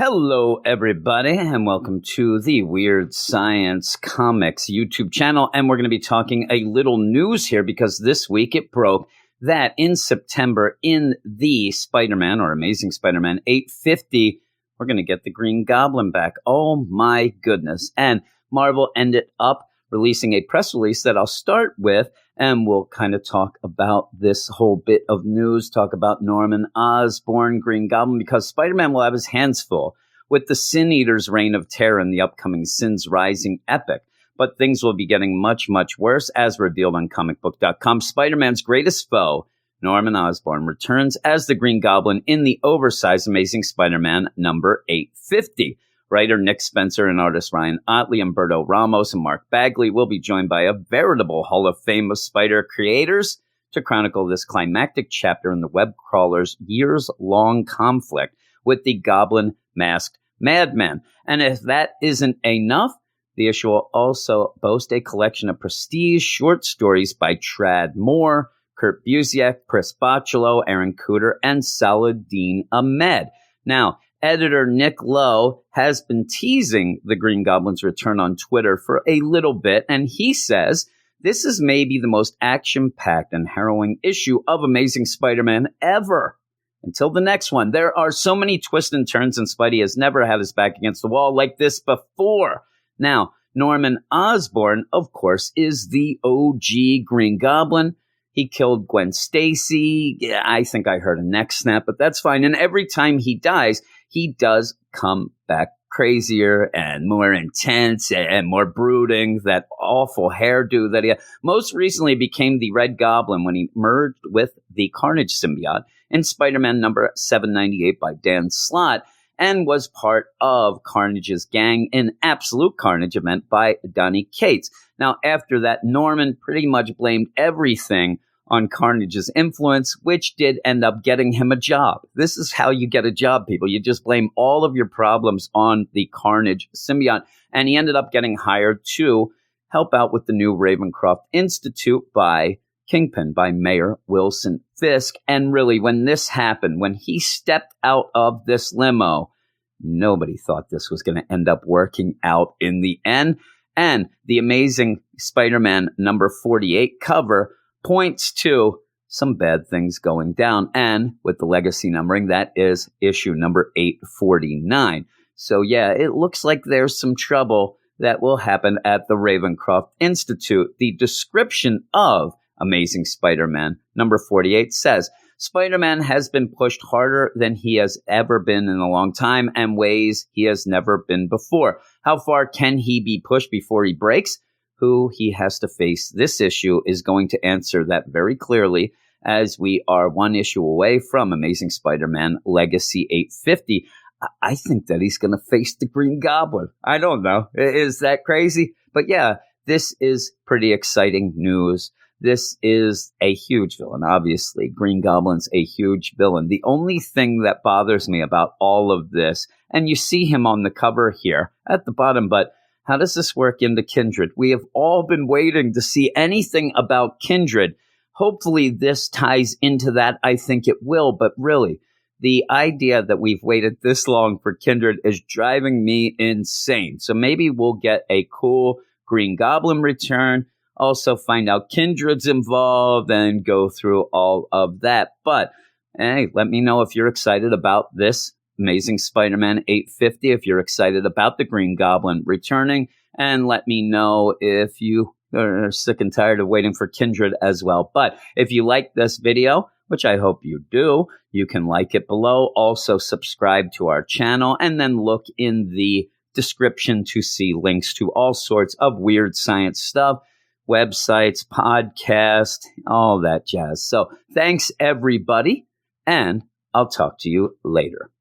Hello, everybody, and welcome to the Weird Science Comics YouTube channel. And we're going to be talking a little news here because this week it broke that in September in the Spider-Man or Amazing Spider-Man 850, we're going to get the Green Goblin back. Oh, my goodness. And Marvel ended up releasing a press release that I'll start with, and we'll kind of talk about this whole bit of news, talk about Norman Osborn, Green Goblin, because Spider-Man will have his hands full with the Sin Eater's reign of terror in the upcoming Sins Rising epic. But things will be getting much, much worse, as revealed on comicbook.com. Spider-Man's greatest foe, Norman Osborn, returns as the Green Goblin in the oversized Amazing Spider-Man number 850. Writer Nick Spencer and artist Ryan Ottley, Humberto Ramos, and Mark Bagley will be joined by a veritable Hall of Fame of Spider creators to chronicle this climactic chapter in the web crawler's years-long conflict with the Goblin masked madman. And if that isn't enough, the issue will also boast a collection of prestige short stories by Trad Moore, Kurt Busiek, Chris Bocciolo, Aaron Cooter, and Saladin Ahmed. Now, editor Nick Lowe has been teasing the Green Goblin's return on Twitter for a little bit, and he says this is maybe the most action-packed and harrowing issue of Amazing Spider-Man ever. Until the next one, there are so many twists and turns, and Spidey has never had his back against the wall like this before. Now, Norman Osborn, of course, is the OG Green Goblin. He killed Gwen Stacy. Yeah, I think I heard a neck snap, but that's fine. And every time he dies, he does come back crazier and more intense and more brooding. That awful hairdo that he had. Most recently became the Red Goblin when he merged with the Carnage symbiote in Spider-Man number 798 by Dan Slott, and was part of Carnage's gang in Absolute Carnage event by Donny Cates. Now, after that, Norman pretty much blamed everything on Carnage's influence, which did end up getting him a job. This is how you get a job, people. You just blame all of your problems on the Carnage symbiote. And he ended up getting hired to help out with the new Ravencroft Institute by Kingpin, by Mayor Wilson Fisk. And really, when this happened, when he stepped out of this limo, nobody thought this was going to end up working out in the end. And the Amazing Spider-Man number 48 cover points to some bad things going down. And with the legacy numbering, that is issue number 849. So yeah, it looks like there's some trouble that will happen at the Ravencroft Institute. The description of Amazing Spider-Man number 48 says, Spider-Man has been pushed harder than he has ever been in a long time and ways he has never been before. How far can he be pushed before he breaks? Who he has to face this issue is going to answer that very clearly, as we are one issue away from Amazing Spider-Man Legacy 850. I think that he's going to face the Green Goblin. I don't know. Is that crazy? But yeah, this is pretty exciting news. This is a huge villain, obviously. Green Goblin's a huge villain. The only thing that bothers me about all of this, and you see him on the cover here at the bottom, but how does this work into Kindred? We have all been waiting to see anything about Kindred. Hopefully this ties into that. I think it will, but really, the idea that we've waited this long for Kindred is driving me insane. So maybe we'll get a cool Green Goblin return, also find out Kindred's involved and go through all of that. But hey, let me know if you're excited about this Amazing Spider-Man 850, if you're excited about the Green Goblin returning, and let me know if you are sick and tired of waiting for Kindred as well. But if you like this video, which I hope you do, you can like it below. Also subscribe to our channel, and then look in the description to see links to all sorts of weird science stuff, websites, podcasts, all that jazz. So thanks, everybody, and I'll talk to you later.